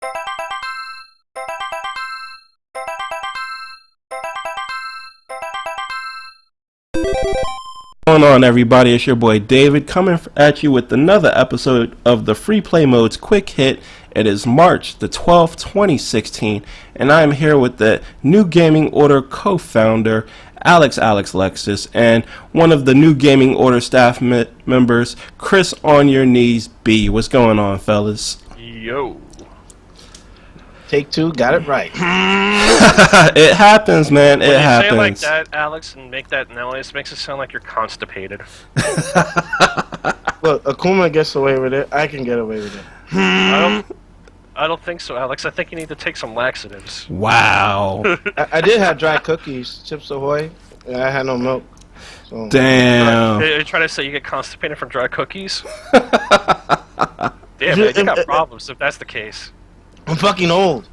What's going on, everybody? It's your boy David coming at you with another episode of the Free Play Modes Quick Hit. It is March the 12th, 2016, and I am here with the New Gaming Order co-founder, Alexlexus, and one of the New Gaming Order staff members, Chris OnurkneezB. What's going on, fellas? Yo. Take two, got it right. It happens, man. It happens. When you say it like that, Alex, and make that noise, makes it sound like you're constipated. Look, Akuma gets away with it. I can get away with it. I don't think so, Alex. I think you need to take some laxatives. Wow. I did have dry cookies, Chips Ahoy, and I had no milk. So. Damn. You're trying to say you get constipated from dry cookies? Damn, man, you got problems if that's the case. I'm fucking old.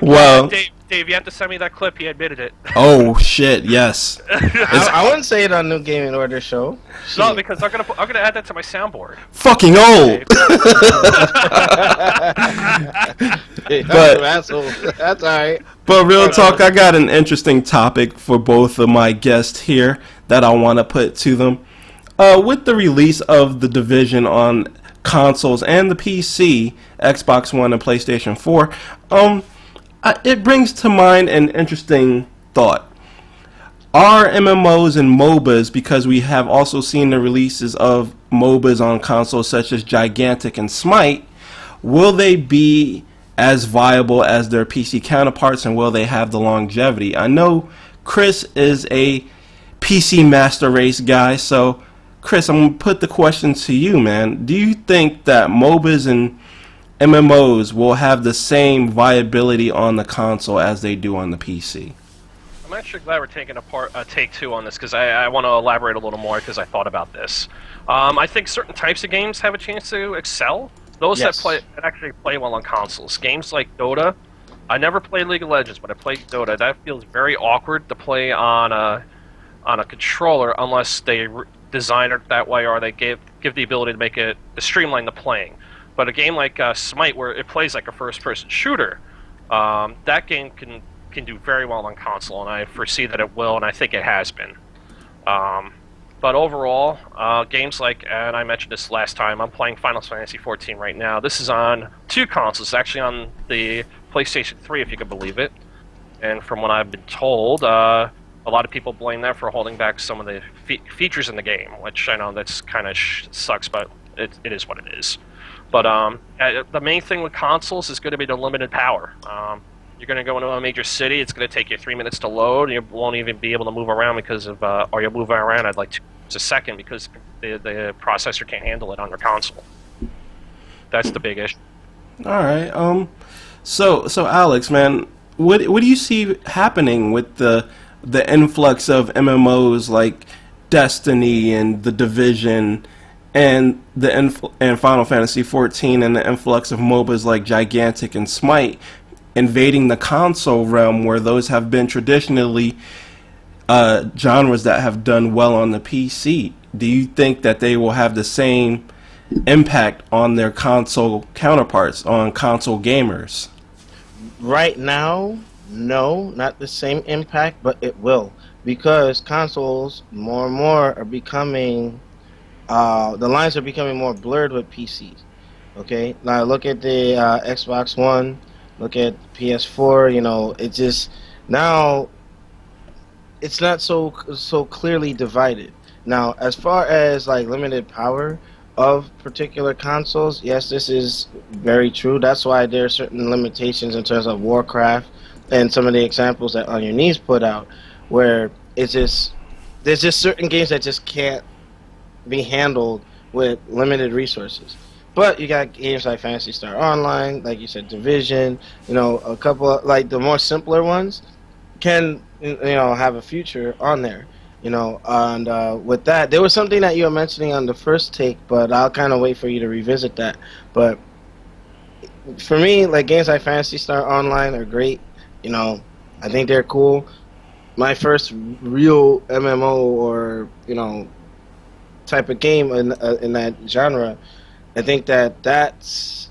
Well, Dave, you have to send me that clip. He admitted it. Oh shit! Yes. I wouldn't say it on New Gaming Order show. No, because I'm gonna add that to my soundboard. Fucking old. But asshole. That's alright. But real talk, I got an interesting topic for both of my guests here that I want to put to them. With the release of The Division on consoles and the PC, Xbox One and PlayStation 4, it brings to mind an interesting thought. Are MMOs and MOBAs, because we have also seen the releases of MOBAs on consoles such as Gigantic and Smite, will they be as viable as their PC counterparts, and will they have the longevity? I know Chris is a PC Master Race guy, so Chris, I'm going to put the question to you, man. Do you think that MOBAs and MMOs will have the same viability on the console as they do on the PC? I'm actually glad we're taking take two on this, because I want to elaborate a little more, because I thought about this. I think certain types of games have a chance to excel. Those that actually play well on consoles. Games like Dota. I never played League of Legends, but I played Dota. That feels very awkward to play on a controller unless they design it that way, or they give the ability to make it to streamline the playing. But a game like Smite, where it plays like a first-person shooter, that game can do very well on console, and I foresee that it will, and I think it has been. But overall, games like, and I mentioned this last time, I'm playing Final Fantasy XIV right now. This is on two consoles, actually on the PlayStation 3, if you can believe it. And from what I've been told, a lot of people blame that for holding back some of the features in the game, which I know that's kind of sucks, but it is what it is. But the main thing with consoles is going to be the limited power. You're going to go into a major city, it's going to take you 3 minutes to load, and you won't even be able to move around because of, or you're moving around at like 2 minutes a second because the processor can't handle it on your console. That's the big issue. All right. So Alex, man, what do you see happening with the influx of MMOs like Destiny and The Division and and Final Fantasy XIV, and the influx of MOBAs like Gigantic and Smite invading the console realm, where those have been traditionally genres that have done well on the PC? Do you think that they will have the same impact on their console counterparts, on console gamers? Right now, no, not the same impact, but it will, because consoles more and more are becoming, the lines are becoming more blurred with PCs. Okay, now look at the Xbox One, look at PS4. You know, it just now it's not so clearly divided. Now, as far as like limited power of particular consoles, yes, this is very true. That's why there are certain limitations in terms of Warcraft and some of the examples that OnurkneezB put out, where it's just there's just certain games that just can't be handled with limited resources. But you got games like Phantasy Star Online, like you said, Division. You know, a couple of, like the more simpler ones can have a future on there. You know, and with that, there was something that you were mentioning on the first take, but I'll kind of wait for you to revisit that. But for me, like games like Phantasy Star Online are great. You know, I think they're cool. My first real MMO or type of game in that genre, I think that's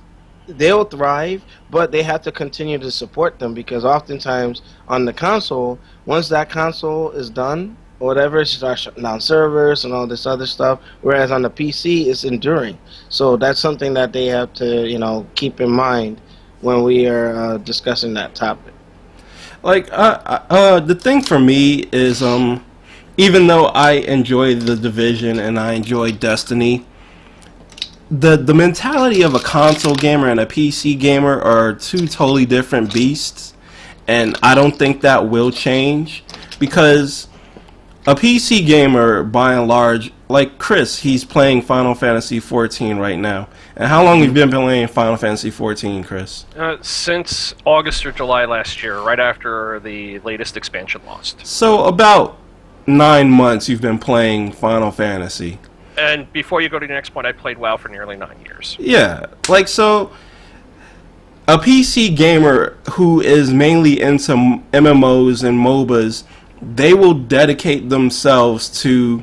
they'll thrive, but they have to continue to support them because oftentimes on the console, once that console is done or whatever, it starts shutting down servers and all this other stuff. Whereas on the PC, it's enduring. So that's something that they have to keep in mind when we are discussing that topic. Like, the thing for me is, even though I enjoy The Division and I enjoy Destiny, the mentality of a console gamer and a PC gamer are two totally different beasts, and I don't think that will change, because a PC gamer, by and large, like Chris, he's playing Final Fantasy 14 right now. And how long have you been playing Final Fantasy 14, Chris? Since August or July last year, right after the latest expansion launched. So about 9 months you've been playing Final Fantasy. And before you go to the next point, I played WoW for nearly 9 years. Yeah, like, so a PC gamer who is mainly into MMOs and MOBAs, they will dedicate themselves to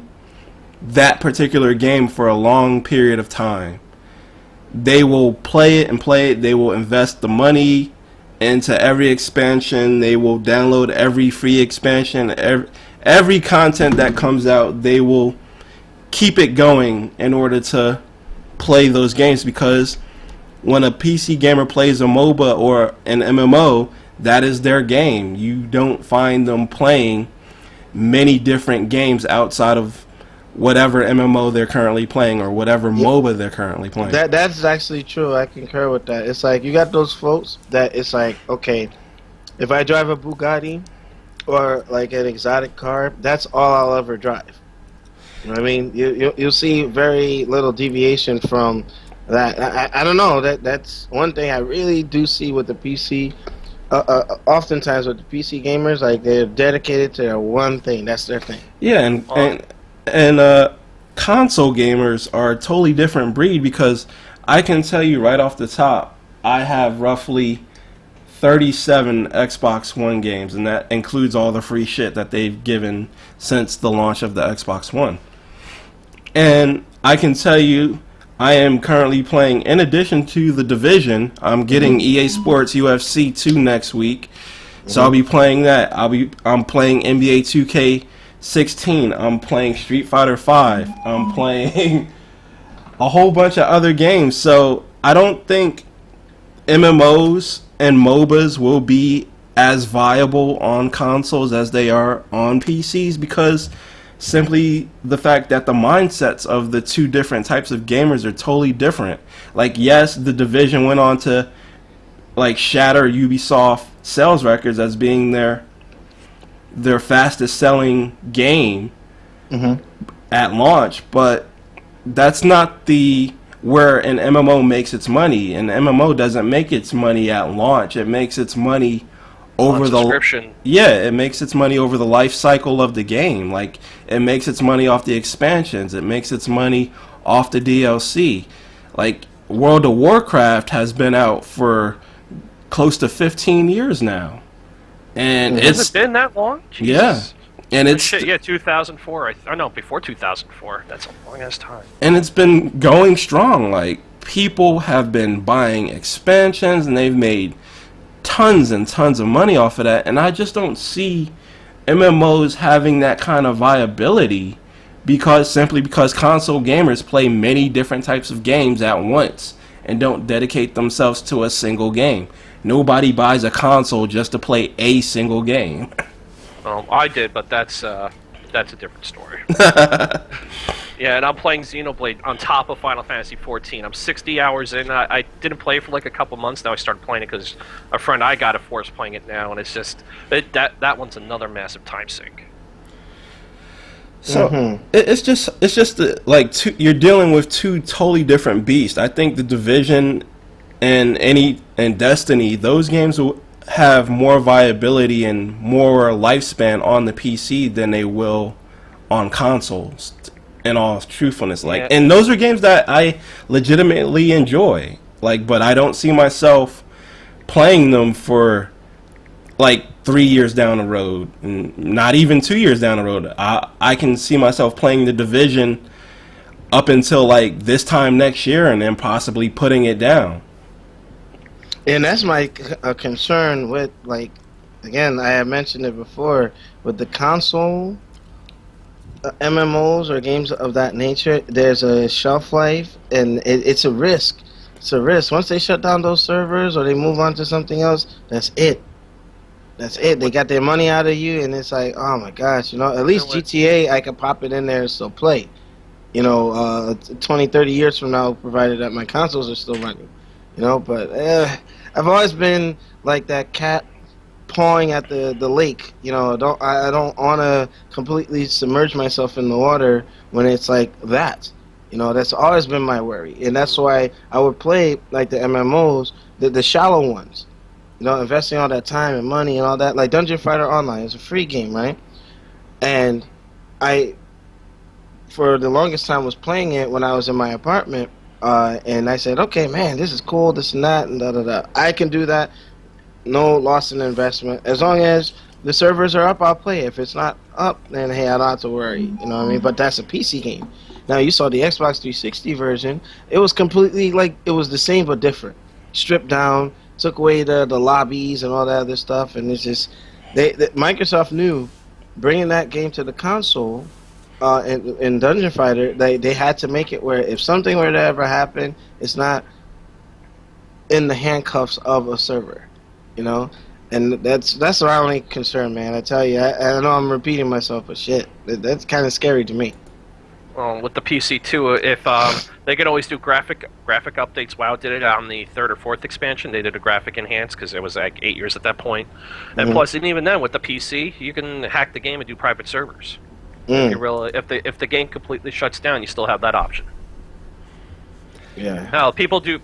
that particular game for a long period of time. They will play it and play it. They will invest the money into every expansion. They will download every free expansion. Every content that comes out, they will keep it going in order to play those games, because when a PC gamer plays a MOBA or an MMO, that is their game. You don't find them playing many different games outside of whatever MMO they're currently playing or whatever MOBA they're currently playing. That's actually true. I concur with that. It's like you got those folks that it's like, okay, if I drive a Bugatti or like an exotic car, that's all I'll ever drive. You know what I mean? You'll see very little deviation from that. I don't know. That's one thing I really do see with the PC. Oftentimes with the PC gamers, like they're dedicated to their one thing. That's their thing. Yeah, and console gamers are a totally different breed, because I can tell you right off the top, I have roughly 37 Xbox One games, and that includes all the free shit that they've given since the launch of the Xbox One. And I can tell you, I am currently playing, in addition to The Division, I'm getting EA Sports UFC 2 next week, so I'll be playing that. I'm playing NBA 2K16. I'm playing Street Fighter 5. I'm playing a whole bunch of other games. So I don't think MMOs and MOBAs will be as viable on consoles as they are on PCs, because simply the fact that the mindsets of the two different types of gamers are totally different. Like, yes, The Division went on to like shatter Ubisoft sales records as being their fastest selling game at launch, but that's not where an MMO makes its money. An MMO doesn't make its money at launch. It makes its money over the subscription. It makes its money over the life cycle of the game. Like, it makes its money off the expansions. It makes its money off the DLC. Like, World of Warcraft has been out for close to 15 years now. And Has it been that long? Jesus. Yeah. And it's 2004. I know, before 2004. That's a long ass time. And it's been going strong. Like, people have been buying expansions, and they've made tons and tons of money off of that. And I just don't see MMOs having that kind of viability, simply because console gamers play many different types of games at once and don't dedicate themselves to a single game. Nobody buys a console just to play a single game. I did, but that's a different story. Yeah, and I'm playing Xenoblade on top of Final Fantasy 14. I'm 60 hours in. I didn't play it for like a couple months. Now I started playing it because a friend I got a force playing it now, and it's just that one's another massive time sink. So it's just you're dealing with two totally different beasts. I think The Division and Destiny, those games will have more viability and more lifespan on the PC than they will on consoles, in all truthfulness. And those are games that I legitimately enjoy, but I don't see myself playing them for 3 years down the road, and not even 2 years down the road. I can see myself playing The Division up until this time next year, and then possibly putting it down. And that's my concern with, like, again, I have mentioned it before, with the console MMOs or games of that nature. There's a shelf life, and it's a risk. It's a risk. Once they shut down those servers or they move on to something else, that's it. That's it. They got their money out of you, and it's like, oh my gosh, at least GTA, I can pop it in there and still play. 20, 30 years from now, provided that my consoles are still running. But I've always been like that cat pawing at the lake. I don't want to completely submerge myself in the water when it's like that. That's always been my worry, and that's why I would play like the MMOs, the shallow ones. Investing all that time and money and all that. Like Dungeon Fighter Online is a free game, right? And I, for the longest time, was playing it when I was in my apartment, and I said, okay, man, this is cool, this and that, and da-da-da. I can do that, no loss in investment. As long as the servers are up, I'll play it. If it's not up, then, hey, I don't have to worry, you know what I mean? But that's a PC game. Now, you saw the Xbox 360 version. It was completely, it was the same but different. Stripped down, took away the lobbies and all that other stuff, and it's just Microsoft knew bringing that game to the console in Dungeon Fighter, they had to make it where if something were to ever happen, it's not in the handcuffs of a server, and that's our only concern, man. I tell you, I know I'm repeating myself, but shit, that's kind of scary to me. Well, with the PC too, if they could always do graphic updates. WoW did it on the 3rd or 4th expansion. They did a graphic enhance because it was like 8 years at that point. And plus, and even then, with the PC, you can hack the game and do private servers. If the game completely shuts down, you still have that option. Yeah. Now, people do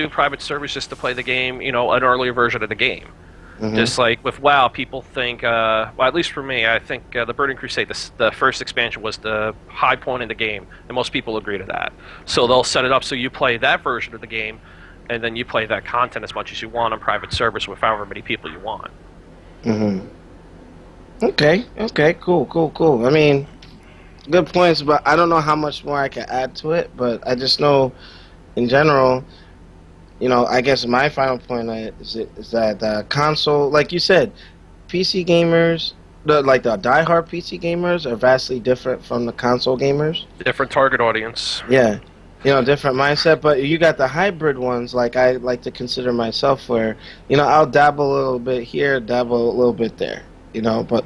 private servers just to play the game, an earlier version of the game. Just like with WoW, people think, well, at least for me, I think the Burning Crusade, the first expansion was the high point in the game, and most people agree to that. So they'll set it up so you play that version of the game, and then you play that content as much as you want on private servers with however many people you want. Okay, cool. I mean, good points, but I don't know how much more I can add to it, but I just know, in general, I guess my final point is that the console, like you said, PC gamers, the diehard PC gamers are vastly different from the console gamers. Different target audience. Yeah. Different mindset, but you got the hybrid ones, like I like to consider myself, where, I'll dabble a little bit here, dabble a little bit there, but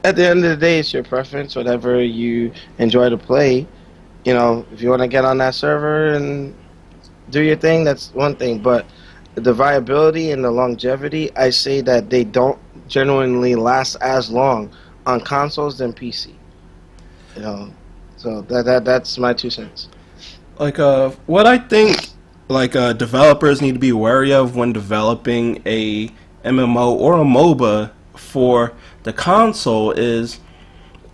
at the end of the day, it's your preference, whatever you enjoy to play. If you want to get on that server and do your thing, that's one thing, but the viability and the longevity, I say that they don't genuinely last as long on consoles than PC. So that's my 2 cents. What I think developers need to be wary of when developing a MMO or a MOBA for the console is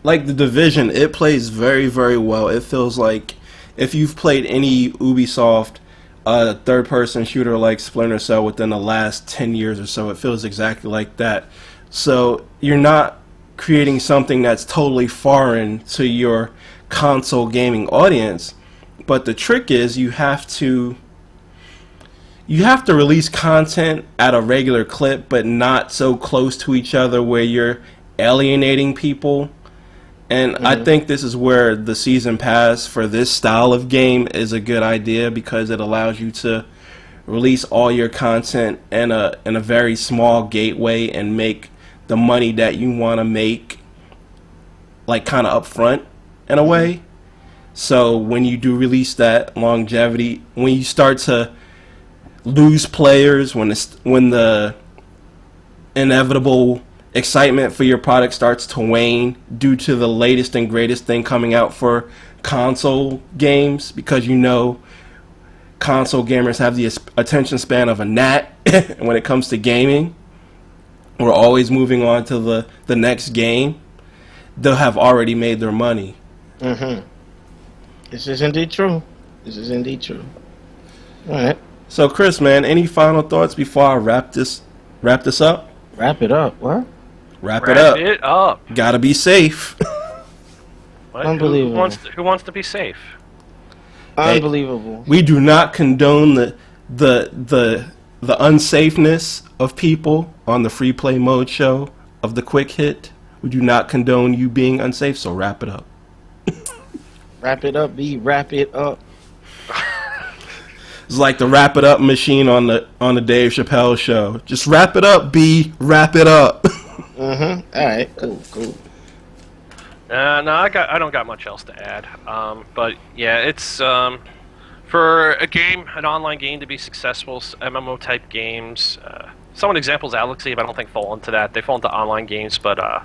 like the Division. It plays very, very well. It feels like if you've played any Ubisoft third-person shooter like Splinter Cell within the last 10 years or so, it feels exactly like that. So you're not creating something that's totally foreign to your console gaming audience. But the trick is you have to release content at a regular clip, but not so close to each other where you're alienating people. And I think this is where the season pass for this style of game is a good idea, because it allows you to release all your content in a very small gateway and make the money that you want to make kind of upfront in a way. So when you do release that longevity, when you start to lose players, when the inevitable excitement for your product starts to wane due to the latest and greatest thing coming out for console games, because console gamers have the attention span of a gnat when it comes to gaming. We're always moving on to the next game. They'll have already made their money. This is indeed true. All right. So, Chris, man, any final thoughts before I wrap this up? Wrap it up. What? Wrap it up. Gotta be safe. Unbelievable. Who wants to be safe? Unbelievable. We do not condone the the unsafeness of people on the free play mode show of the quick hit. We do not condone you being unsafe, so wrap it up. Wrap it up, B. Wrap it up. It's like the wrap it up machine on the Dave Chappelle show. Just wrap it up, B. Wrap it up. All right. Cool. No, I don't got much else to add. But yeah, it's for a game, an online game to be successful, MMO type games. Some of the examples Alexlexus, I don't think fall into that. They fall into online games, but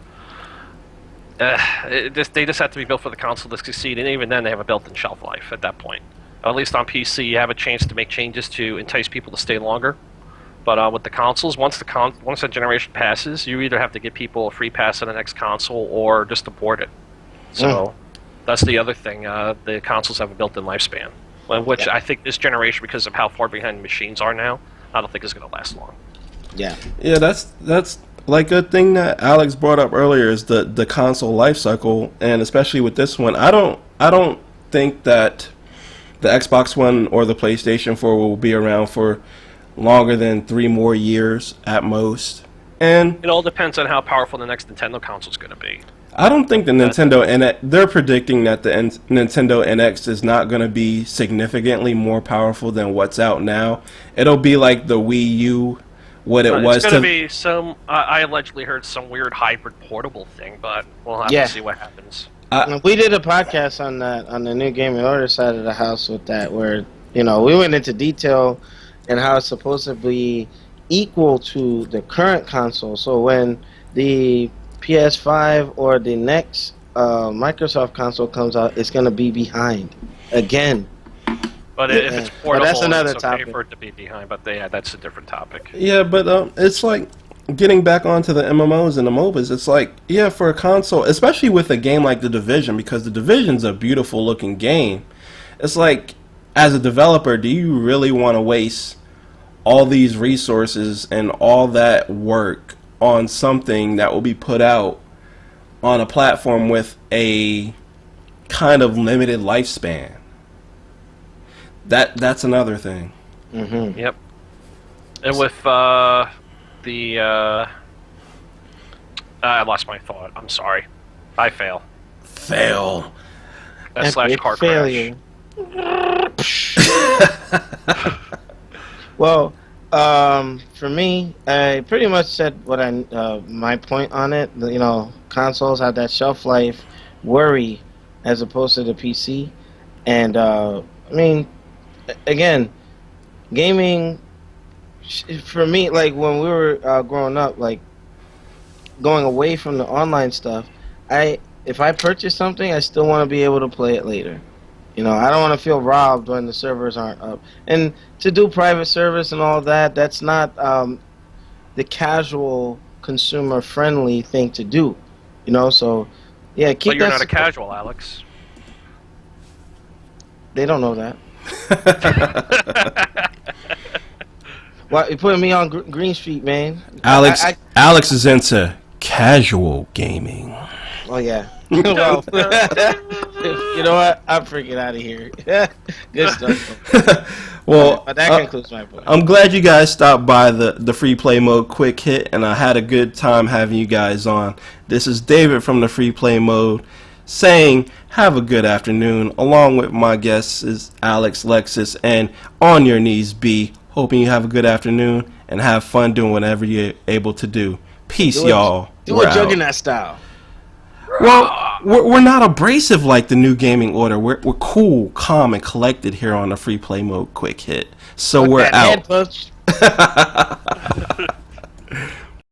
they just have to be built for the console to succeed, and even then, they have a built-in shelf life at that point. At least on PC, you have a chance to make changes to entice people to stay longer. But with the consoles, once that generation passes, you either have to give people a free pass on the next console or just abort it. So that's the other thing. The consoles have a built-in lifespan, which I think this generation, because of how far behind the machines are now, I don't think is going to last long. Yeah, that's like a thing that Alex brought up earlier is the console life cycle, and especially with this one, I don't think that the Xbox One or the PlayStation 4 will be around for longer than 3 more years at most. And it all depends on how powerful the next Nintendo console is going to be. I don't think the Nintendo NX, they're predicting that the Nintendo NX is not going to be significantly more powerful than what's out now. It'll be like the Wii U, what it was. It's going to be some. I allegedly heard some weird hybrid portable thing, but we'll have to see what happens. We did a podcast on that on the new Game and Order side of the house with that, where we went into detail and how it's supposed to be equal to the current console. So when the PS5 or the next Microsoft console comes out, it's going to be behind again. But if it's portable, that's another it's okay topic for it to be behind. But that's a different topic. Yeah, but it's like getting back onto the MMOs and the MOBAs. It's like, yeah, for a console, especially with a game like The Division, because The Division's a beautiful looking game. It's like, as a developer, do you really want to waste all these resources and all that work on something that will be put out on a platform with a kind of limited lifespan? That's another thing. Yep. And with I lost my thought. I'm sorry. I fail. Fail. / car failure. crash. Well, for me, I pretty much said what my point on it. Consoles have that shelf life worry as opposed to the PC, and I mean, again, gaming for me, like when we were growing up, like going away from the online stuff, if I purchase something, I still want to be able to play it later. I don't want to feel robbed when the servers aren't up. And to do private service and all that, that's not the casual consumer-friendly thing to do. So yeah, keep. But you're that not a casual, Alex. They don't know that. Well, you're putting me on Green Street, man. Alex is into casual gaming. Oh yeah. Well, you know what? I'm freaking out of here. Good stuff. Well, but that concludes my point. I'm glad you guys stopped by the free play mode quick hit, and I had a good time having you guys on. This is David from the free play mode saying have a good afternoon. Along with my guests is Alexlexus and OnurkneezB. Hoping you have a good afternoon and have fun doing whatever you're able to do. Peace, y'all. Do a Juggernaut style. Well, we're not abrasive like the new gaming order. We're cool, calm, and collected here on the free play mode quick hit. So we're out. Head punch.